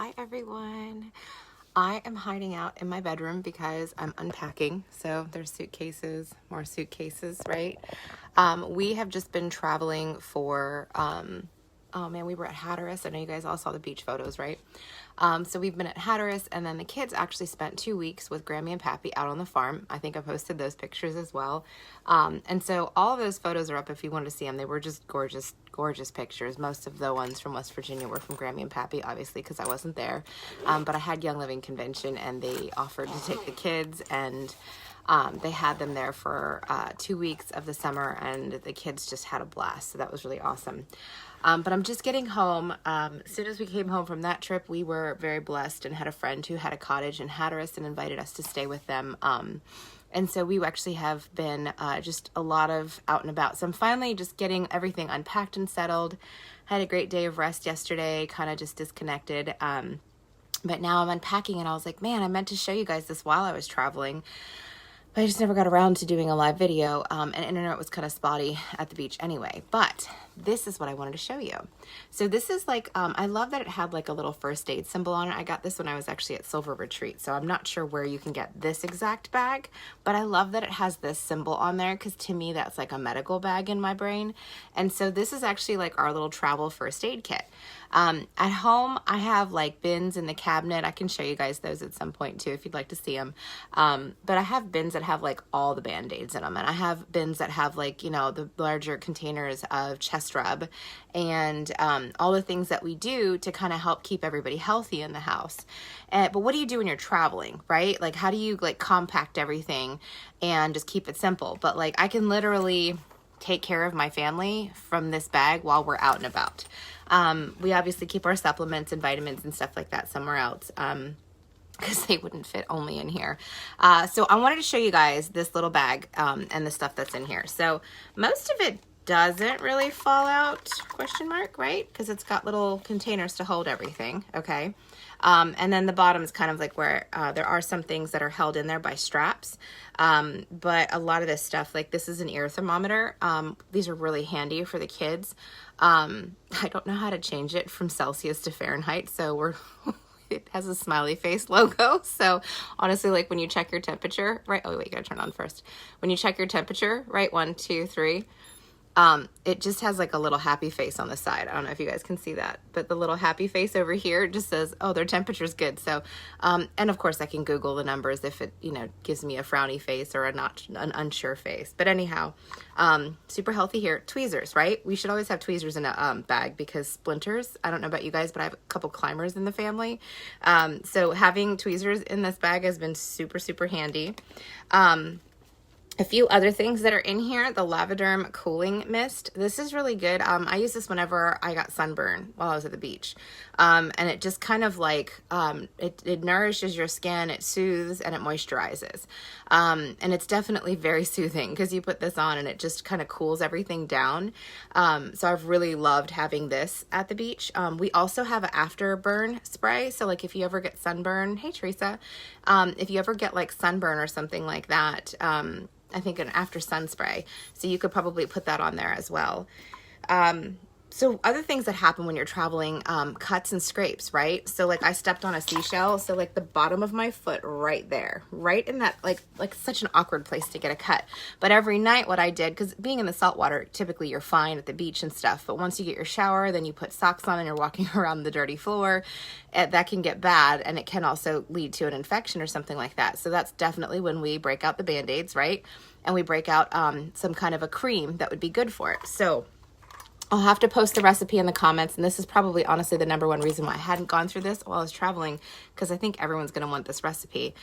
Hi everyone. I am hiding out in my bedroom because I'm unpacking. So there's suitcases, more suitcases, right? We have just been traveling for, oh man, we were at Hatteras. I know you guys all saw the beach photos, right? So we've been at Hatteras, and then the kids actually spent 2 weeks with Grammy and Pappy out on the farm. I think I posted those pictures as well. And so all of those photos are up if you want to see them. They were just gorgeous, gorgeous pictures. Most of the ones from West Virginia were from Grammy and Pappy, obviously, because I wasn't there. But I had Young Living Convention, and they offered to take the kids, and they had them there for 2 weeks of the summer, and the kids just had a blast. So that was really awesome. But I'm just getting home. As soon as we came home from that trip, we were very blessed and had a friend who had a cottage in Hatteras and invited us to stay with them. And so we actually have been just a lot of out and about. So I'm finally just getting everything unpacked and settled. Had a great day of rest yesterday, kind of just disconnected. But now I'm unpacking, and I was like, man, I meant to show you guys this while I was traveling. But I just never got around to doing a live video, and internet was kind of spotty at the beach anyway. But this is what I wanted to show you. So this is like, I love that it had like a little first aid symbol on it. I got this when I was actually at Silver Retreat, so I'm not sure where you can get this exact bag, but I love that it has this symbol on there, because to me that's like a medical bag in my brain. And so this is actually like our little travel first aid kit. At home, I have like bins in the cabinet. I can show you guys those at some point too if you'd like to see them. But I have bins that have like all the Band-Aids in them, and I have bins that have like, you know, the larger containers of chest rub and all the things that we do to kind of help keep everybody healthy in the house. But what do you do when you're traveling, right? Like, how do you like compact everything and just keep it simple? But like, I can literally take care of my family from this bag while we're out and about. We obviously keep our supplements and vitamins and stuff like that somewhere else, because they wouldn't fit only in here. So I wanted to show you guys this little bag, and the stuff that's in here. So most of it doesn't really fall out, question mark, right? Because it's got little containers to hold everything, okay? And then the bottom is kind of like where there are some things that are held in there by straps. But a lot of this stuff, like this is an ear thermometer. These are really handy for the kids. I don't know how to change it from Celsius to Fahrenheit, so it has a smiley face logo. So honestly, like when you check your temperature, right? Oh wait, you gotta turn it on first. When you check your temperature, right? 1, 2, 3. It just has like a little happy face on the side. I don't know if you guys can see that, but the little happy face over here just says, oh, their temperature's good. So, and of course I can Google the numbers if it, you know, gives me a frowny face or an unsure face. But anyhow, super healthy here. Tweezers, right? We should always have tweezers in a bag, because splinters, I don't know about you guys, but I have a couple climbers in the family. So having tweezers in this bag has been super, super handy. A few other things that are in here, the Lavaderm Cooling Mist. This is really good. I use this whenever I got sunburn while I was at the beach. And it just kind of like, it nourishes your skin, it soothes, and it moisturizes. And it's definitely very soothing, because you put this on and it just kind of cools everything down. So I've really loved having this at the beach. We also have an afterburn spray. So like if you ever get sunburn, hey Teresa, if you ever get like sunburn or something like that, I think an after sun spray. So you could probably put that on there as well. So other things that happen when you're traveling, cuts and scrapes, right? So like I stepped on a seashell. So like the bottom of my foot right there, right in that, like such an awkward place to get a cut. But every night what I did, because being in the salt water, typically you're fine at the beach and stuff. But once you get your shower, then you put socks on and you're walking around the dirty floor, that can get bad. And it can also lead to an infection or something like that. So that's definitely when we break out the Band-Aids, right? And we break out some kind of a cream that would be good for it. So I'll have to post the recipe in the comments, and this is probably honestly the #1 reason why I hadn't gone through this while I was traveling, because I think everyone's going to want this recipe.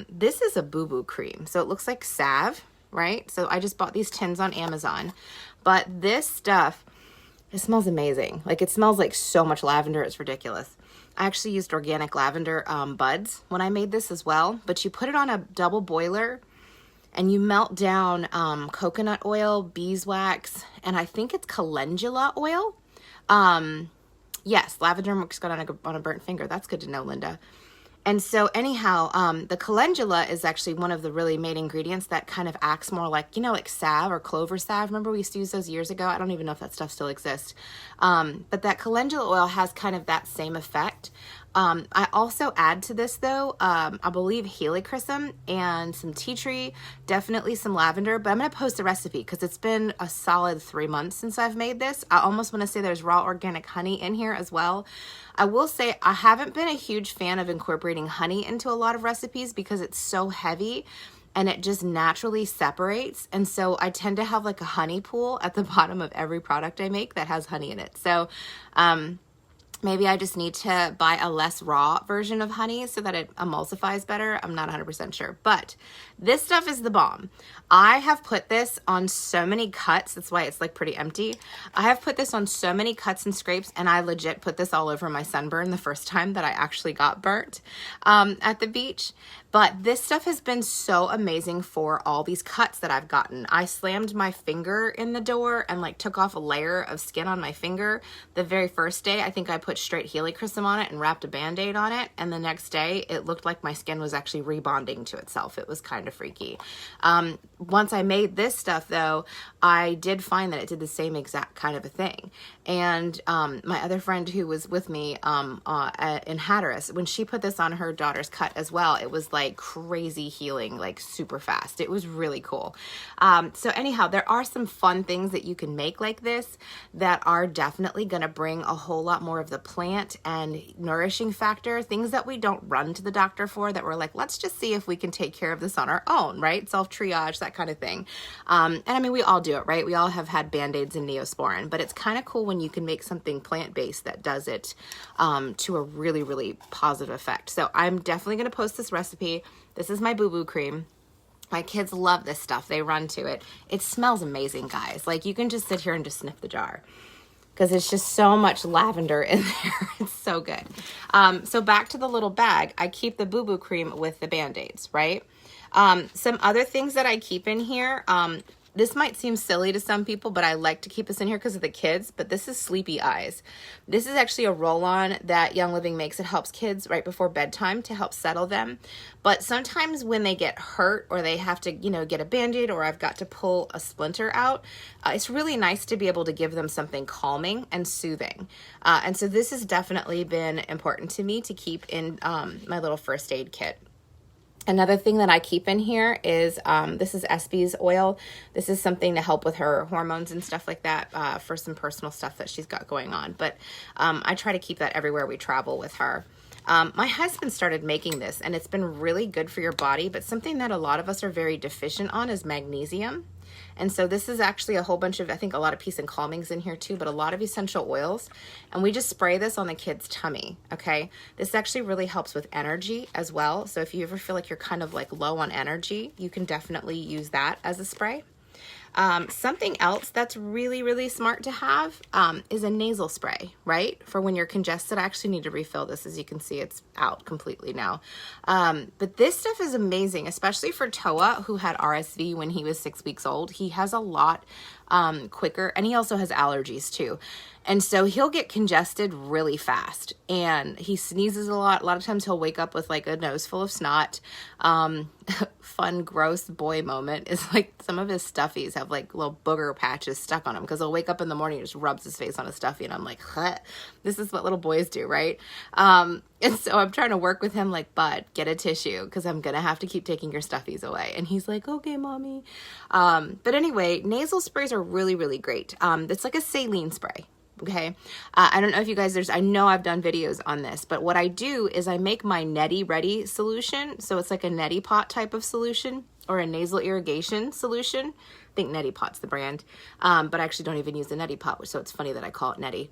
This is a boo-boo cream. So it looks like salve, right? So I just bought these tins on Amazon, but this stuff, it smells amazing. Like it smells like so much lavender, it's ridiculous. I actually used organic lavender buds when I made this as well, but you put it on a double boiler and you melt down coconut oil, beeswax, and I think it's calendula oil. Yes, lavender works good on a burnt finger. That's good to know, Linda. And so anyhow, the calendula is actually one of the really main ingredients that kind of acts more like, like salve or clover salve. Remember we used to use those years ago? I don't even know if that stuff still exists. But that calendula oil has kind of that same effect. I also add to this though, I believe helichrysum and some tea tree, definitely some lavender, but I'm going to post a recipe because it's been a solid 3 months since I've made this. I almost want to say there's raw organic honey in here as well. I will say I haven't been a huge fan of incorporating honey into a lot of recipes because it's so heavy and it just naturally separates. And so I tend to have like a honey pool at the bottom of every product I make that has honey in it. So, maybe I just need to buy a less raw version of honey so that it emulsifies better. I'm not 100% sure, but this stuff is the bomb. I have put this on so many cuts. That's why it's like pretty empty. I have put this on so many cuts and scrapes, and I legit put this all over my sunburn the first time that I actually got burnt at the beach. But this stuff has been so amazing for all these cuts that I've gotten. I slammed my finger in the door and like took off a layer of skin on my finger. The very first day, I think I put straight helichrysum on it and wrapped a Band-Aid on it. And the next day, it looked like my skin was actually rebonding to itself. It was kind of freaky. Once I made this stuff though, I did find that it did the same exact kind of a thing. And my other friend who was with me in Hatteras, when she put this on her daughter's cut as well, it was like crazy healing, like super fast. It was really cool. So anyhow, there are some fun things that you can make like this that are definitely going to bring a whole lot more of the plant and nourishing factor, things that we don't run to the doctor for, that we're like, let's just see if we can take care of this on our own, right? Self-triage, that kind of thing. And I mean, we all do it, right? We all have had Band-Aids and Neosporin, but it's kind of cool when you can make something plant-based that does it to a really, really positive effect. So I'm definitely going to post this recipe. This is my boo-boo cream. My kids love this stuff. They run to it. It smells amazing, guys. Like you can just sit here and just sniff the jar because it's just so much lavender in there. It's so good. So back to the little bag, I keep the boo-boo cream with the Band-Aids, right? Some other things that I keep in here, this might seem silly to some people, but I like to keep this in here because of the kids, but this is Sleepy Eyes. This is actually a roll-on that Young Living makes. It helps kids right before bedtime to help settle them. But sometimes when they get hurt or they have to, get a Band-Aid, or I've got to pull a splinter out, it's really nice to be able to give them something calming and soothing. And so this has definitely been important to me to keep in my little first aid kit. Another thing that I keep in here is, this is Espy's oil. This is something to help with her hormones and stuff like that, for some personal stuff that she's got going on. But I try to keep that everywhere we travel with her. My husband started making this, and it's been really good for your body, but something that a lot of us are very deficient on is magnesium. And so this is actually a whole bunch of, I think a lot of peace and calmings in here too, but a lot of essential oils. And we just spray this on the kid's tummy, okay? This actually really helps with energy as well. So if you ever feel like you're kind of like low on energy, you can definitely use that as a spray. Something else that's really, really smart to have is a nasal spray, right? For when you're congested. I actually need to refill this. As you can see, it's out completely now. But this stuff is amazing, especially for Toa, who had RSV when he was 6 weeks old. He has a lot quicker, and he also has allergies too. And so he'll get congested really fast, and he sneezes a lot. A lot of times he'll wake up with like a nose full of snot. Fun, gross boy moment is like some of his stuffies have like little booger patches stuck on him because he'll wake up in the morning and just rubs his face on a stuffy, and I'm like, huh? This is what little boys do, right? And so I'm trying to work with him like, bud, get a tissue because I'm going to have to keep taking your stuffies away. And he's like, okay, mommy. But anyway, nasal sprays are really, really great. It's like a saline spray. Okay. I don't know if you guys, I know I've done videos on this, but what I do is I make my neti ready solution. So it's like a neti pot type of solution or a nasal irrigation solution. I think Neti Pot's the brand. But I actually don't even use the neti pot, so it's funny that I call it neti.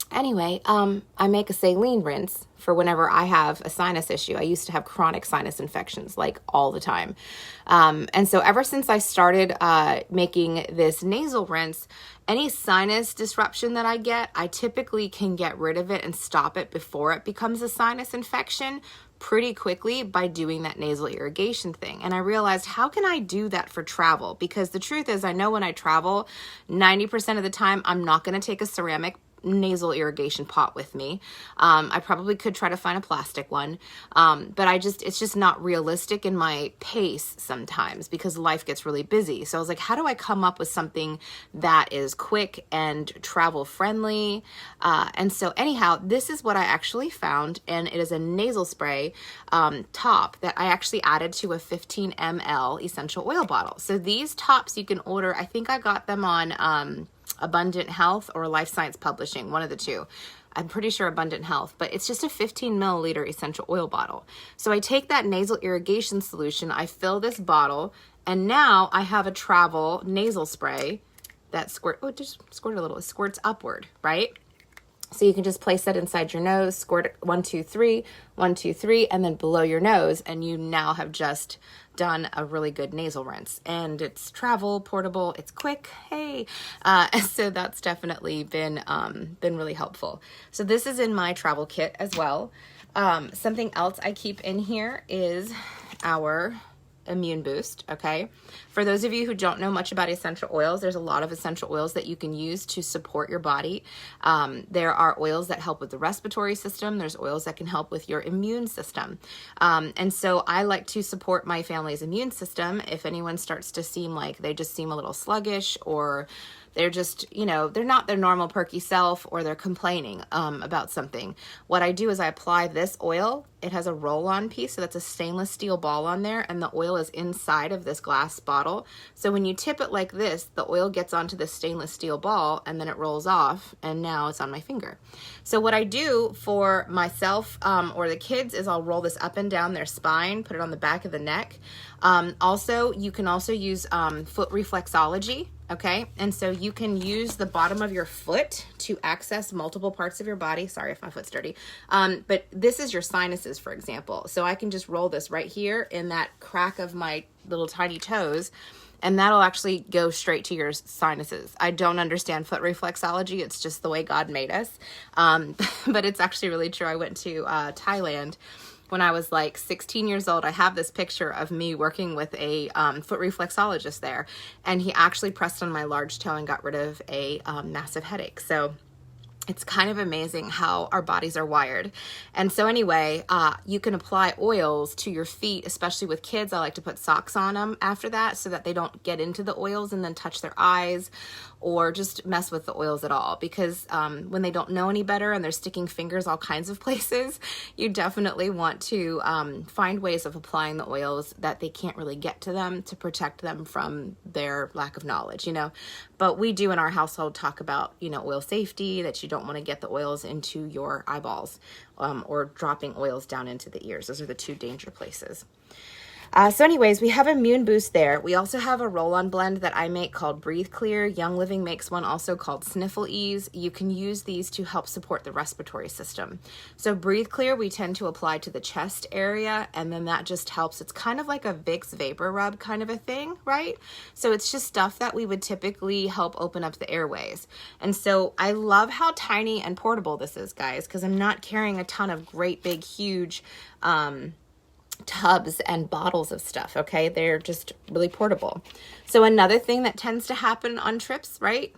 Anyway, I make a saline rinse for whenever I have a sinus issue. I used to have chronic sinus infections like all the time. And so ever since I started making this nasal rinse, any sinus disruption that I get, I typically can get rid of it and stop it before it becomes a sinus infection pretty quickly by doing that nasal irrigation thing. And I realized, how can I do that for travel? Because the truth is, I know when I travel, 90% of the time, I'm not going to take a ceramic nasal irrigation pot with me. I probably could try to find a plastic one, but it's just not realistic in my pace sometimes because life gets really busy. So I was like, how do I come up with something that is quick and travel friendly? And so anyhow, this is what I actually found, and it is a nasal spray top that I actually added to a 15 ml essential oil bottle. So these tops you can order. I think I got them on Abundant Health or Life Science Publishing, one of the two. I'm pretty sure Abundant Health, but it's just a 15 milliliter essential oil bottle. So I take that nasal irrigation solution, I fill this bottle, and now I have a travel nasal spray that just squirt a little, it squirts upward, right? So you can just place that inside your nose, squirt it 1, 2, 3, 1, 2, 3, and then below your nose, and you now have just done a really good nasal rinse. And it's travel, portable, it's quick, hey. So that's definitely been really helpful. So this is in my travel kit as well. Something else I keep in here is our immune boost, okay? For those of you who don't know much about essential oils, there's a lot of essential oils that you can use to support your body. There are oils that help with the respiratory system. There's oils that can help with your immune system. And so I like to support my family's immune system. If anyone starts to seem like they just seem a little sluggish, or they're just, they're not their normal perky self, or they're complaining about something. What I do is I apply this oil. It has a roll-on piece, so that's a stainless steel ball on there, and the oil is inside of this glass bottle. So when you tip it like this, the oil gets onto the stainless steel ball, and then it rolls off, and now it's on my finger. So what I do for myself or the kids is I'll roll this up and down their spine, put it on the back of the neck. Also, you can also use foot reflexology. Okay, and so you can use the bottom of your foot to access multiple parts of your body. Sorry if my foot's dirty. But this is your sinuses, for example. So I can just roll this right here in that crack of my little tiny toes, and that'll actually go straight to your sinuses. I don't understand foot reflexology. It's just the way God made us. But it's actually really true. I went to Thailand when I was like 16 years old. I have this picture of me working with a foot reflexologist there, and he actually pressed on my large toe and got rid of a massive headache. So it's kind of amazing how our bodies are wired. And so anyway, you can apply oils to your feet, especially with kids. I like to put socks on them after that so that they don't get into the oils and then touch their eyes or just mess with the oils at all. Because when they don't know any better and they're sticking fingers all kinds of places, you definitely want to find ways of applying the oils that they can't really get to them to protect them from their lack of knowledge, But we do in our household talk about, oil safety, that you don't want to get the oils into your eyeballs or dropping oils down into the ears. Those are the two danger places. So anyways, we have Immune Boost there. We also have a roll-on blend that I make called Breathe Clear. Young Living makes one also called Sniffle Ease. You can use these to help support the respiratory system. So Breathe Clear, we tend to apply to the chest area, and then that just helps. It's kind of like a Vicks vapor rub kind of a thing, right? So it's just stuff that we would typically help open up the airways. And so I love how tiny and portable this is, guys, because I'm not carrying a ton of great big huge tubs and bottles of stuff, okay? They're just really portable. So another thing that tends to happen on trips, right?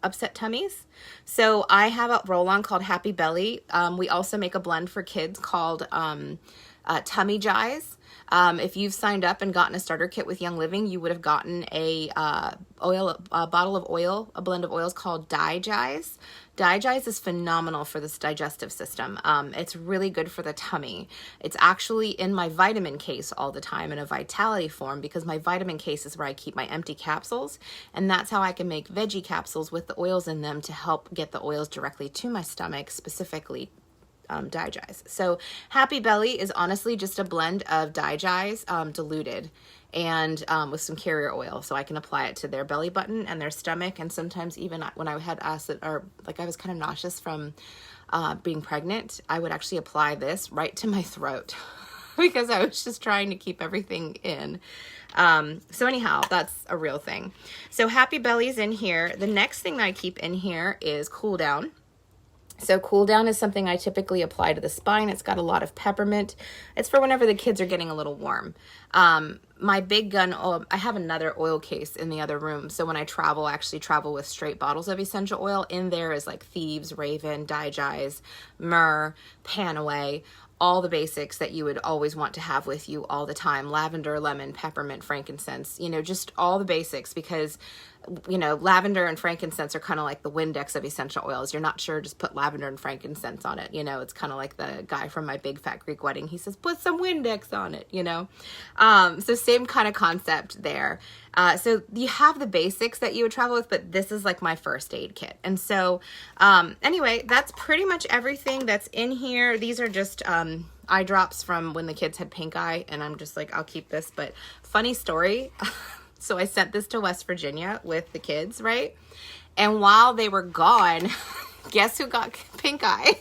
Upset tummies. So I have a roll-on called Happy Belly. We also make a blend for kids called Tummy Jize. If you've signed up and gotten a starter kit with Young Living, you would have gotten a bottle of oil, a blend of oils called Triage. Triage is phenomenal for this digestive system. It's really good for the tummy. It's actually in my vitamin case all the time in a Vitality form, because my vitamin case is where I keep my empty capsules, and that's how I can make veggie capsules with the oils in them to help get the oils directly to my stomach, specifically Triage. So Happy Belly is honestly just a blend of Triage diluted and with some carrier oil, so I can apply it to their belly button and their stomach. And sometimes even when I had acid, or like I was kind of nauseous from being pregnant, I would actually apply this right to my throat because I was just trying to keep everything in. So anyhow, that's a real thing. So Happy Belly's in here. The next thing that I keep in here is Cool Down. So Cool Down is something I typically apply to the spine. It's got a lot of peppermint. It's for whenever the kids are getting a little warm. my big gun oil, I have another oil case in the other room. So when I travel, I actually travel with straight bottles of essential oil. In there is like Thieves, Raven, Digize, Myrrh, Panaway, all the basics that you would always want to have with you all the time. Lavender, lemon, peppermint, frankincense, just all the basics, because lavender and frankincense are kind of like the Windex of essential oils. You're not sure, just put lavender and frankincense on it. It's kind of like the guy from My Big Fat Greek Wedding. He says, put some Windex on it, So same kind of concept there. So you have the basics that you would travel with, but this is like my first aid kit. And so, anyway, that's pretty much everything that's in here. These are just, eye drops from when the kids had pink eye, and I'm just like, I'll keep this. But funny story. So I sent this to West Virginia with the kids, right? And while they were gone, guess who got pink eye?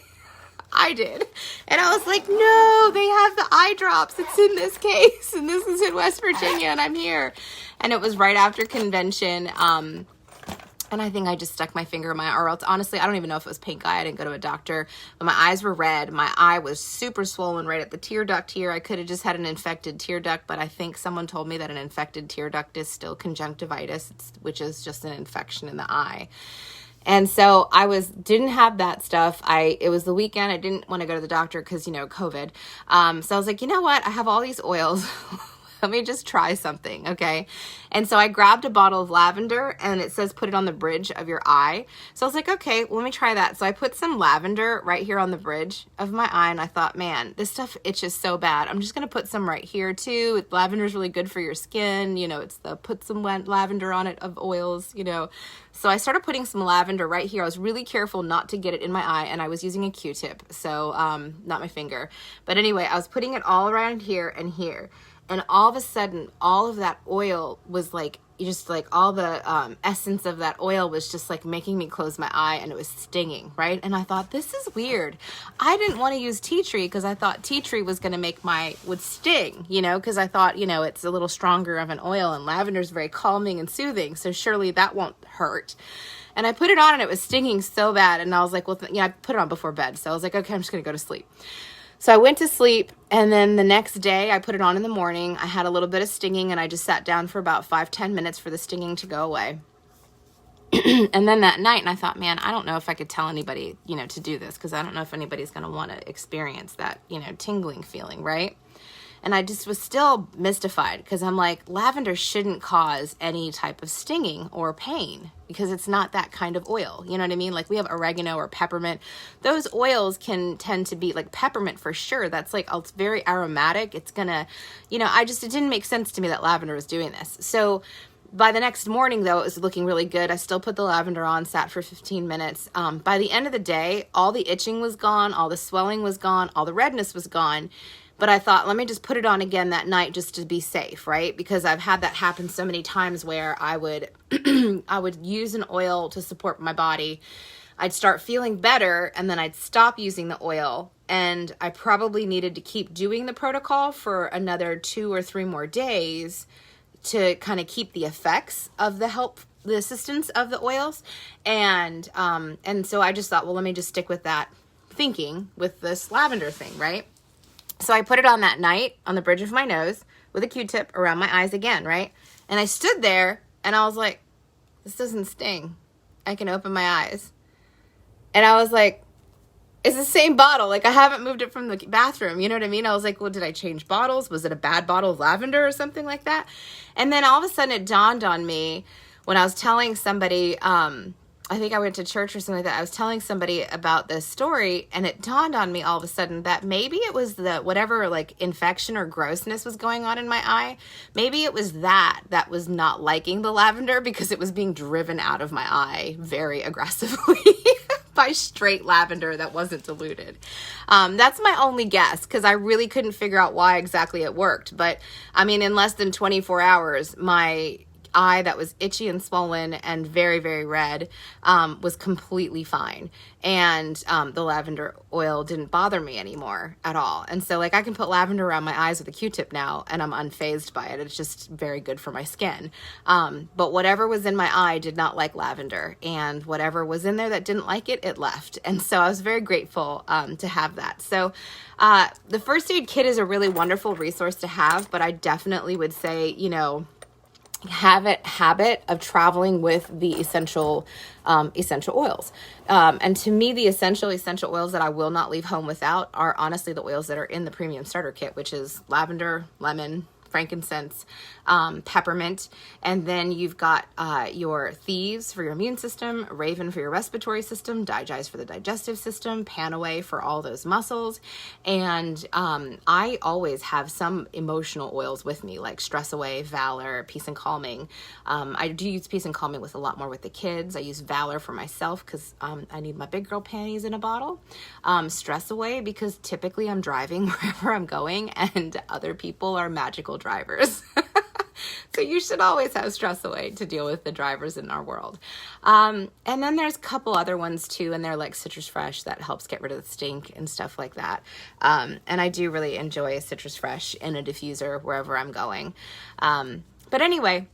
I did. And I was like, no, they have the eye drops. It's in this case. And this is in West Virginia, and I'm here. And it was right after convention. And I think I just stuck my finger in my eye, or else, honestly, I don't even know if it was pink eye. I didn't go to a doctor, but my eyes were red. My eye was super swollen right at the tear duct here. I could have just had an infected tear duct, but I think someone told me that an infected tear duct is still conjunctivitis, which is just an infection in the eye. And so didn't have that stuff. It was the weekend. I didn't want to go to the doctor because, COVID. So I was like, you know what? I have all these oils. Let me just try something, okay? And so I grabbed a bottle of lavender, and it says put it on the bridge of your eye. So I was like, okay, well, let me try that. So I put some lavender right here on the bridge of my eye, and I thought, man, this stuff itches so bad. I'm just going to put some right here too. Lavender is really good for your skin. It's the put some lavender on it of oils, So I started putting some lavender right here. I was really careful not to get it in my eye, and I was using a Q-tip, so not my finger. But anyway, I was putting it all around here and here. And all of a sudden, all of that oil was like, just like all the essence of that oil was just like making me close my eye, and it was stinging, right? And I thought, this is weird. I didn't want to use tea tree because I thought tea tree was going to would sting, because I thought, it's a little stronger of an oil, and lavender is very calming and soothing. So surely that won't hurt. And I put it on, and it was stinging so bad. And I was like, well, I put it on before bed. So I was like, okay, I'm just going to go to sleep. So I went to sleep, and then the next day I put it on in the morning. I had a little bit of stinging, and I just sat down for about 5-10 minutes for the stinging to go away. And then that night, and I thought, man, I don't know if I could tell anybody, to do this, because I don't know if anybody's going to want to experience that, tingling feeling, right? And I just was still mystified, because I'm like, lavender shouldn't cause any type of stinging or pain, because it's not that kind of oil. You know what I mean? Like, we have oregano or peppermint. Those oils can tend to be like peppermint for sure. That's like, it's very aromatic. It's gonna, it didn't make sense to me that lavender was doing this. So by the next morning, though, it was looking really good. I still put the lavender on, sat for 15 minutes. By the end of the day, all the itching was gone, all the swelling was gone, all the redness was gone. But I thought, let me just put it on again that night just to be safe, right? Because I've had that happen so many times where I would I would use an oil to support my body. I'd start feeling better, and then I'd stop using the oil. And I probably needed to keep doing the protocol for another 2 or 3 more days to kind of keep the effects of the assistance of the oils. And so I just thought, well, let me just stick with that thinking with this lavender thing, right? So I put it on that night on the bridge of my nose with a Q-tip around my eyes again, right? And I stood there, and I was like, this doesn't sting. I can open my eyes. And I was like, it's the same bottle. Like, I haven't moved it from the bathroom. You know what I mean? I was like, well, did I change bottles? Was it a bad bottle of lavender or something like that? And then all of a sudden it dawned on me when I was telling somebody, I think I went to church or something like that. I was telling somebody about this story, and it dawned on me all of a sudden that maybe it was the whatever like infection or grossness was going on in my eye. Maybe it was that was not liking the lavender, because it was being driven out of my eye very aggressively by straight lavender that wasn't diluted. That's my only guess, because I really couldn't figure out why exactly it worked. But I mean, in less than 24 hours, my eye that was itchy and swollen and very, very red was completely fine. And the lavender oil didn't bother me anymore at all. And so like I can put lavender around my eyes with a Q-tip now and I'm unfazed by it. It's just very good for my skin. But whatever was in my eye did not like lavender, and whatever was in there that didn't like it, it left. And so I was very grateful to have that. So the first aid kit is a really wonderful resource to have, but I definitely would say, you know, habit of traveling with the essential oils. And to me, the essential oils that I will not leave home without are honestly the oils that are in the premium starter kit, which is lavender, lemon, frankincense, peppermint, and then you've got your thieves for your immune system, raven for your respiratory system, digest for the digestive system, panaway for all those muscles, and I always have some emotional oils with me, like stress away, valor, peace and calming. I do use peace and calming with a lot more with the kids. I use valor for myself because I need my big girl panties in a bottle. Stress away because typically I'm driving wherever I'm going, and other people are magical drivers. So you should always have stress away to deal with the drivers in our world. And then there's a couple other ones too, and they're like Citrus Fresh that helps get rid of the stink and stuff like that. And I do really enjoy a Citrus Fresh in a diffuser wherever I'm going. But anyway,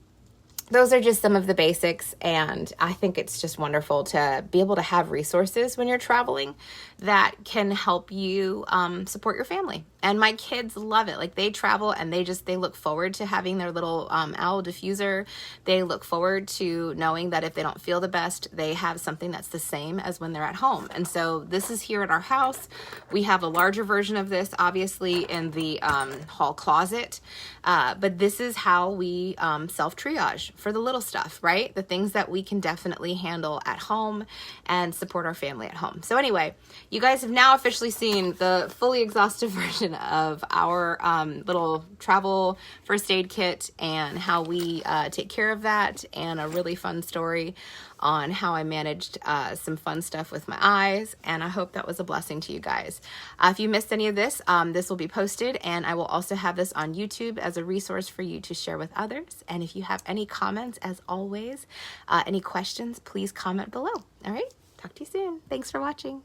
those are just some of the basics, and I think it's just wonderful to be able to have resources when you're traveling that can help you support your family. And my kids love it. Like they travel and they look forward to having their little owl diffuser. They look forward to knowing that if they don't feel the best, they have something that's the same as when they're at home. And so this is here at our house. We have a larger version of this, obviously, in the hall closet. But this is how we self-triage for the little stuff, right? The things that we can definitely handle at home and support our family at home. So anyway, you guys have now officially seen the fully exhaustive version of our little travel first aid kit and how we take care of that, and a really fun story on how I managed some fun stuff with my eyes, and I hope that was a blessing to you guys. If you missed any of this, this will be posted, and I will also have this on YouTube as a resource for you to share with others. And if you have any comments, as always, any questions, please comment below. All right, talk to you soon. Thanks for watching.